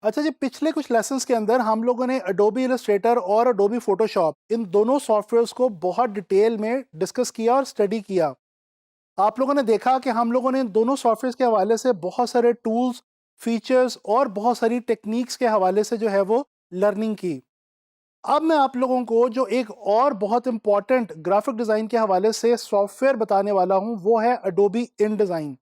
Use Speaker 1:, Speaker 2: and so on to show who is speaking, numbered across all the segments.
Speaker 1: अच्छा जी, पिछले कुछ लेसन्स के अंदर हम लोगों ने अडोबी इलस्ट्रेटर और अडोबी फोटोशॉप इन दोनों सॉफ्टवेयर्स को बहुत डिटेल में डिस्कस किया और स्टडी किया। आप लोगों ने देखा कि हम लोगों ने इन दोनों सॉफ्टवेयर्स के हवाले से बहुत सारे टूल्स, फीचर्स और बहुत सारी टेक्निक्स के हवाले से जो है वो लर्निंग की। अब मैं आप लोगों को जो एक और बहुत इंपॉर्टेंट ग्राफिक डिज़ाइन के हवाले से सॉफ्टवेयर बताने वाला हूँ, वो है अडोबी इन डिज़ाइन।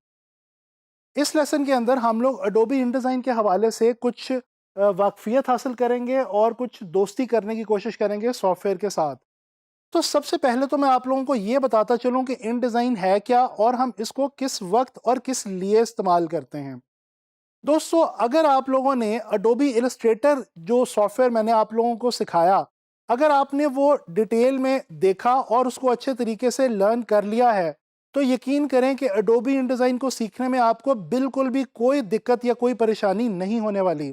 Speaker 1: इस लेसन के अंदर हम लोग अडोबी इंडिज़ाइन के हवाले से कुछ वाकफियत हासिल करेंगे और कुछ दोस्ती करने की कोशिश करेंगे सॉफ्टवेयर के साथ। तो सबसे पहले तो मैं आप लोगों को ये बताता चलूँ कि इन डिज़ाइन है क्या और हम इसको किस वक्त और किस लिए इस्तेमाल करते हैं। दोस्तों, अगर आप लोगों ने अडोबी इलस्ट्रेटर जो सॉफ्टवेयर मैंने आप लोगों को सिखाया, अगर आपने वो डिटेल में देखा और उसको अच्छे तरीके से लर्न कर लिया है, तो यकीन करें कि अडोबी इंडिज़ाइन को सीखने में आपको बिल्कुल भी कोई दिक्कत या कोई परेशानी नहीं होने वाली,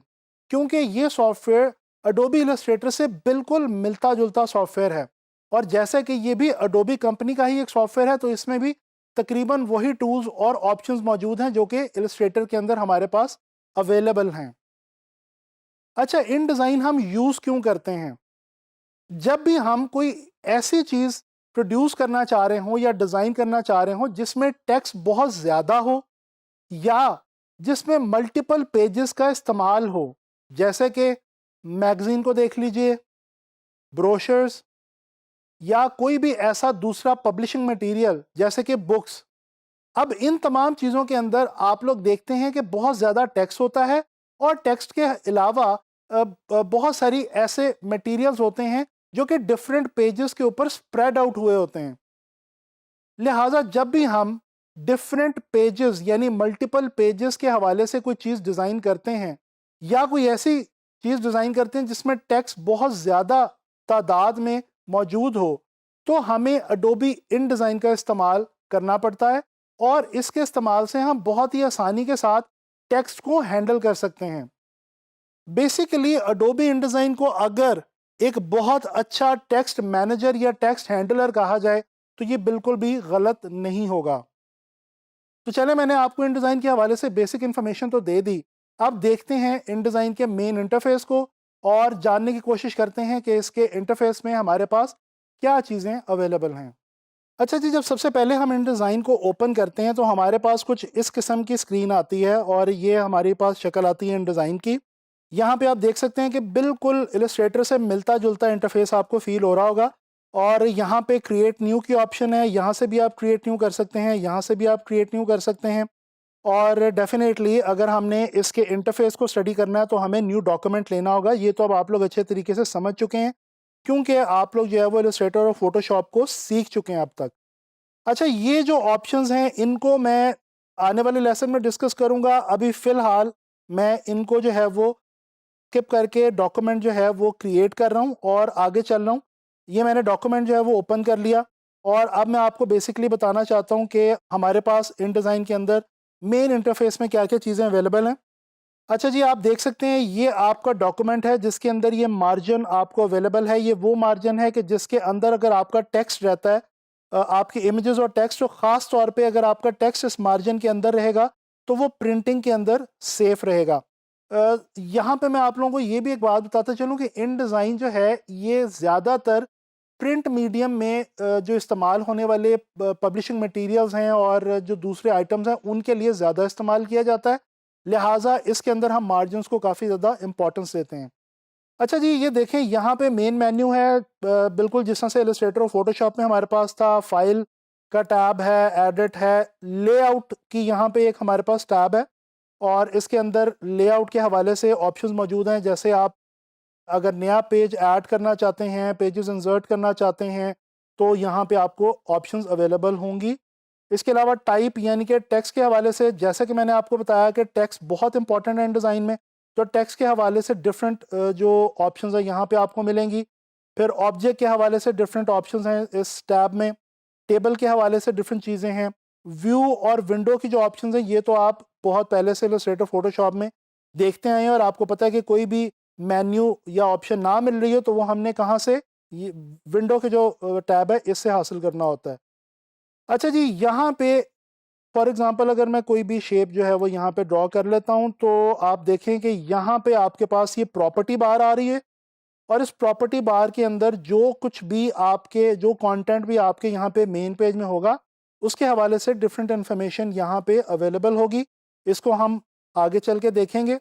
Speaker 1: क्योंकि ये सॉफ्टवेयर अडोबी इलस्ट्रेटर से बिल्कुल मिलता जुलता सॉफ्टवेयर है। और जैसे कि ये भी अडोबी कंपनी का ही एक सॉफ्टवेयर है, तो इसमें भी तकरीबन वही टूल्स और ऑप्शंस मौजूद हैं जो कि इलस्ट्रेटर के अंदर हमारे पास अवेलेबल हैं। अच्छा, इन डिज़ाइन हम यूज़ क्यों करते हैं? जब भी हम कोई ऐसी चीज़ प्रोड्यूस करना चाह रहे हों या डिज़ाइन करना चाह रहे हों जिसमें टेक्स्ट बहुत ज़्यादा हो या जिसमें मल्टीपल पेजेस का इस्तेमाल हो, जैसे कि मैगज़ीन को देख लीजिए, ब्रोशर्स या कोई भी ऐसा दूसरा पब्लिशिंग मटेरियल जैसे कि बुक्स। अब इन तमाम चीज़ों के अंदर आप लोग देखते हैं कि बहुत ज़्यादा टेक्स्ट होता है और टेक्स्ट के अलावा बहुत सारी ऐसे मटेरियल्स होते हैं जो कि डिफरेंट पेजेस के ऊपर स्प्रेड आउट हुए होते हैं। लिहाजा जब भी हम डिफरेंट पेजेस यानी मल्टीपल पेजेस के हवाले से कोई चीज़ डिज़ाइन करते हैं या कोई ऐसी चीज़ डिज़ाइन करते हैं जिसमें टेक्स्ट बहुत ज़्यादा तादाद में मौजूद हो, तो हमें अडोबी इन डिज़ाइन का इस्तेमाल करना पड़ता है और इसके इस्तेमाल से हम बहुत ही आसानी के साथ टेक्स्ट को हैंडल कर सकते हैं। बेसिकली अडोबी इंडिज़ाइन को अगर एक बहुत अच्छा टेक्स्ट मैनेजर या टेक्स्ट हैंडलर कहा जाए, तो ये बिल्कुल भी गलत नहीं होगा। तो चले, मैंने आपको इंडिज़ाइन के हवाले से बेसिक इन्फॉर्मेशन तो दे दी। अब देखते हैं इंडिज़ाइन के मेन इंटरफेस को और जानने की कोशिश करते हैं कि इसके इंटरफेस में हमारे पास क्या चीज़ें अवेलेबल हैं। अच्छा जी, जब सबसे पहले हम इंडिज़ाइन को ओपन करते हैं तो हमारे पास कुछ इस किस्म की स्क्रीन आती है और ये हमारे पास शक्ल आती है इंडिज़ाइन की। यहाँ पे आप देख सकते हैं कि बिल्कुल इलस्ट्रेटर से मिलता-जुलता इंटरफ़ेस आपको फ़ील हो रहा होगा और यहाँ पे क्रिएट न्यू की ऑप्शन है, यहाँ से भी आप क्रिएट न्यू कर सकते हैं, यहाँ से भी आप क्रिएट न्यू कर सकते हैं। और डेफ़िनेटली अगर हमने इसके इंटरफ़ेस को स्टडी करना है तो हमें न्यू डॉक्यूमेंट लेना होगा। ये तो अब आप लोग अच्छे तरीके से समझ चुके हैं, क्योंकि आप लोग जो है वो इलस्ट्रेटर और फ़ोटोशॉप को सीख चुके हैं अब तक। अच्छा, ये जो ऑप्शंस हैं इनको मैं आने वाले लेसन में डिस्कस करूँगा। अभी फ़िलहाल मैं इनको जो है वो स्किप करके डॉक्यूमेंट जो है वो क्रिएट कर रहा हूँ और आगे चल रहा हूँ। ये मैंने डॉक्यूमेंट जो है वो ओपन कर लिया और अब मैं आपको बेसिकली बताना चाहता हूँ कि हमारे पास इन डिज़ाइन के अंदर मेन इंटरफेस में क्या-क्या चीज़ें अवेलेबल हैं। अच्छा जी, आप देख सकते हैं ये आपका डॉक्यूमेंट है जिसके अंदर ये मार्जिन आपको अवेलेबल है। ये वो मार्जिन है कि जिसके अंदर अगर आपका टेक्स्ट रहता है, आपके इमेजेस और टेक्स्ट, तो ख़ास तौर पे अगर आपका टेक्स्ट इस मार्जिन के अंदर रहेगा तो वो प्रिंटिंग के अंदर सेफ रहेगा। यहाँ पे मैं आप लोगों को ये भी एक बात बताता चलूँ कि इन डिज़ाइन जो है ये ज़्यादातर प्रिंट मीडियम में जो इस्तेमाल होने वाले पब्लिशिंग मटेरियल्स हैं और जो दूसरे आइटम्स हैं उनके लिए ज़्यादा इस्तेमाल किया जाता है। लिहाजा इसके अंदर हम मार्जिन्स को काफ़ी ज़्यादा इम्पोर्टेंस देते हैं। अच्छा जी, ये देखें यहाँ पे मेन मेन्यू है, बिल्कुल जिस तरह से इलस्ट्रेटर और फोटोशॉप में हमारे पास था। फाइल का टैब है, एडिट है, लेआउट की यहाँ पे एक हमारे पास टैब है और इसके अंदर लेआउट के हवाले से ऑप्शंस मौजूद हैं। जैसे आप अगर नया पेज ऐड करना चाहते हैं, पेजेस इंसर्ट करना चाहते हैं, तो यहाँ पे आपको ऑप्शंस अवेलेबल होंगी। इसके अलावा टाइप यानी कि टेक्स्ट के हवाले से, जैसे कि मैंने आपको बताया कि टेक्स्ट बहुत इंपॉर्टेंट है इन डिज़ाइन में, तो टेक्स्ट के हवाले से डिफरेंट जो ऑप्शंस हैं यहाँ पे आपको मिलेंगी। फिर ऑब्जेक्ट के हवाले से डिफरेंट ऑप्शंस हैं इस टैब में। टेबल के हवाले से डिफरेंट चीज़ें हैं। व्यू और विंडो की जो ऑप्शंस हैं ये तो आप बहुत पहले से इलस्ट्रेटर फोटोशॉप में देखते आए हैं और आपको पता है कि कोई भी मेन्यू या ऑप्शन ना मिल रही हो तो वो हमने कहाँ से, ये विंडो के जो टैब है इससे हासिल करना होता है। अच्छा जी, यहाँ पे फॉर एग्जांपल अगर मैं कोई भी शेप जो है वो यहाँ पे ड्रॉ कर लेता हूँ, तो आप देखें कि यहाँ पे आपके पास ये प्रॉपर्टी बार आ रही है, और इस प्रॉपर्टी बार के अंदर जो कुछ भी आपके, जो कंटेंट भी आपके यहाँ पे मेन पेज में होगा, उसके हवाले से डिफरेंट इन्फॉर्मेशन यहाँ पे अवेलेबल होगी। इसको हम आगे चल के देखेंगे।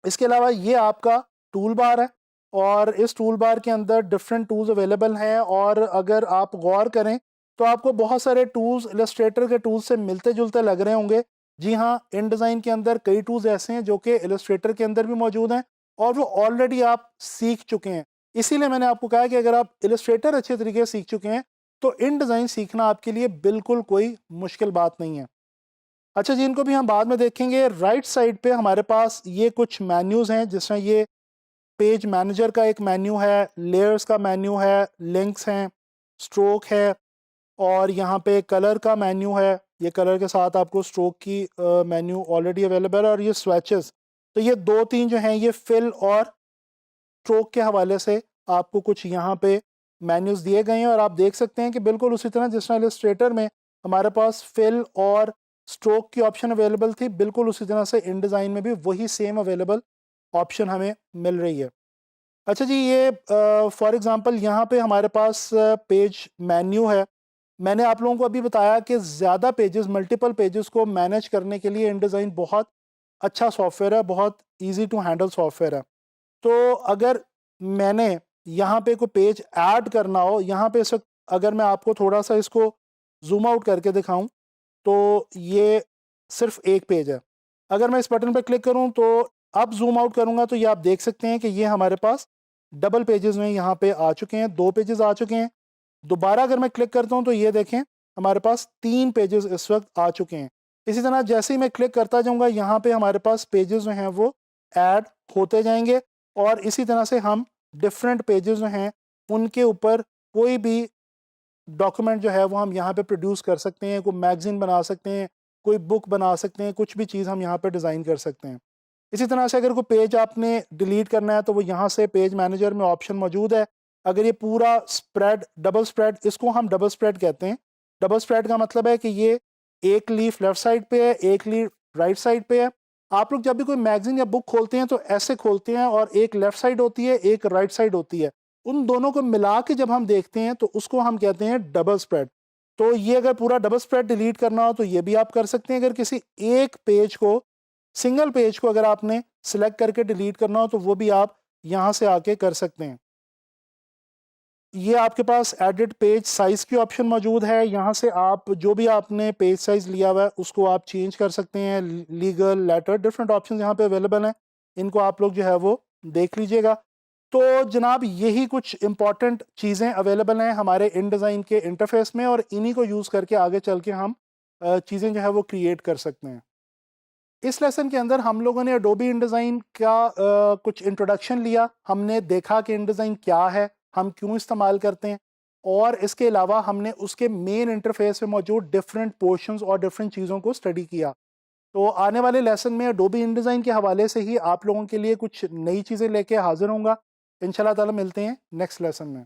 Speaker 1: इसके अलावा ये आपका टूल बार है, और इस टूल बार के अंदर डिफरेंट टूल्स अवेलेबल हैं, और अगर आप गौर करें तो आपको बहुत सारे टूल्स इलस्ट्रेटर के टूल्स से मिलते जुलते लग रहे होंगे। जी हाँ, इन डिज़ाइन के अंदर कई टूल्स ऐसे हैं जो कि इलस्ट्रेटर के अंदर भी मौजूद हैं, और वो ऑलरेडी आप सीख चुके हैं। इसीलिए मैंने आपको कहा कि अगर आप इलस्ट्रेटर अच्छे तरीके से सीख चुके हैं तो इन डिज़ाइन सीखना आपके लिए बिल्कुल कोई मुश्किल बात नहीं है। अच्छा जी, इनको भी हम बाद में देखेंगे। राइट साइड पे हमारे पास ये कुछ मेन्यूज़ हैं, जिसमें ये पेज मैनेजर का एक मेन्यू है, लेयर्स का मेन्यू है, लिंक्स हैं, स्ट्रोक है, और यहाँ पे कलर का मेन्यू है। ये कलर के साथ आपको स्ट्रोक की मेन्यू ऑलरेडी अवेलेबल है, और ये स्वेचेस। तो ये 2-3 जो हैं ये फिल और स्ट्रोक के हवाले से आपको कुछ यहाँ पे मेन्यूज़ दिए गए हैं, और आप देख सकते हैं कि बिल्कुल उसी तरह जिस तरह इलस्ट्रेटर में हमारे पास फिल और स्ट्रोक की ऑप्शन अवेलेबल थी, बिल्कुल उसी तरह से इन डिज़ाइन में भी वही सेम अवेलेबल ऑप्शन हमें मिल रही है। अच्छा जी, ये फॉर एग्ज़ाम्पल यहाँ पे हमारे पास पेज मेन्यू है। मैंने आप लोगों को अभी बताया कि ज़्यादा पेजेस, मल्टीपल पेजेस को मैनेज करने के लिए इन डिज़ाइन बहुत अच्छा सॉफ्टवेयर है, बहुत ईजी टू हैंडल सॉफ्टवेयर है। तो अगर मैंने यहाँ पे कोई पेज ऐड करना हो, यहाँ पे इस वक्त अगर मैं आपको थोड़ा सा इसको जूम आउट करके दिखाऊं, तो ये सिर्फ एक पेज है। अगर मैं इस बटन पर क्लिक करूं तो अब जूम आउट करूंगा तो ये आप देख सकते हैं कि ये हमारे पास डबल पेजेस में यहाँ पे आ चुके हैं, 2 पेजेस आ चुके हैं। दोबारा अगर मैं क्लिक करता हूँ तो ये देखें हमारे पास 3 पेजेस इस वक्त आ चुके हैं। इसी तरह जैसे ही मैं क्लिक करता जाऊँगा, यहाँ पे हमारे पास पेजेस जो हैं वो ऐड होते जाएंगे, और इसी तरह से हम डिफरेंट पेजेस जो हैं उनके ऊपर कोई भी डॉक्यूमेंट जो है वो हम यहाँ पे प्रोड्यूस कर सकते हैं। कोई मैगजीन बना सकते हैं, कोई बुक बना सकते हैं, कुछ भी चीज़ हम यहाँ पे डिज़ाइन कर सकते हैं। इसी तरह से अगर कोई पेज आपने डिलीट करना है तो वो यहाँ से पेज मैनेजर में ऑप्शन मौजूद है। अगर ये पूरा स्प्रेड, डबल स्प्रेड, इसको हम डबल स्प्रेड कहते हैं। डबल स्प्रेड का मतलब है कि ये एक लीफ लेफ्ट साइड पे है, एक लीफ राइट साइड पे है। आप लोग जब भी कोई मैगजीन या बुक खोलते हैं तो ऐसे खोलते हैं, और एक लेफ्ट साइड होती है, एक राइट साइड होती है। उन दोनों को मिला के जब हम देखते हैं तो उसको हम कहते हैं डबल स्प्रेड। तो ये अगर पूरा डबल स्प्रेड डिलीट करना हो तो ये भी आप कर सकते हैं। अगर किसी एक पेज को, सिंगल पेज को अगर आपने सिलेक्ट करके डिलीट करना हो तो वो भी आप यहाँ से आके कर सकते हैं। ये आपके पास एडिट पेज साइज़ की ऑप्शन मौजूद है। यहाँ से आप जो भी आपने पेज साइज़ लिया हुआ है उसको आप चेंज कर सकते हैं। लीगल, लेटर, डिफरेंट ऑप्शन यहाँ पे अवेलेबल हैं। इनको आप लोग जो है वो देख लीजिएगा। तो जनाब, यही कुछ इंपॉर्टेंट चीज़ें अवेलेबल हैं हमारे इन डिज़ाइन के इंटरफेस में, और इन्हीं को यूज़ करके आगे चल के हम चीज़ें जो है वो क्रिएट कर सकते हैं। इस लेसन के अंदर हम लोगों ने एडोबी InDesign का कुछ इंट्रोडक्शन लिया। हमने देखा कि InDesign क्या है, हम क्यों इस्तेमाल करते हैं, और इसके अलावा हमने उसके मेन इंटरफेस में मौजूद डिफरेंट पोर्शंस और डिफरेंट चीज़ों को स्टडी किया। तो आने वाले लेसन में एडोबी InDesign के हवाले से ही आप लोगों के लिए कुछ नई चीज़ें लेके हाजिर होऊंगा। इंशाल्लाह ताला मिलते हैं नेक्स्ट लेसन में।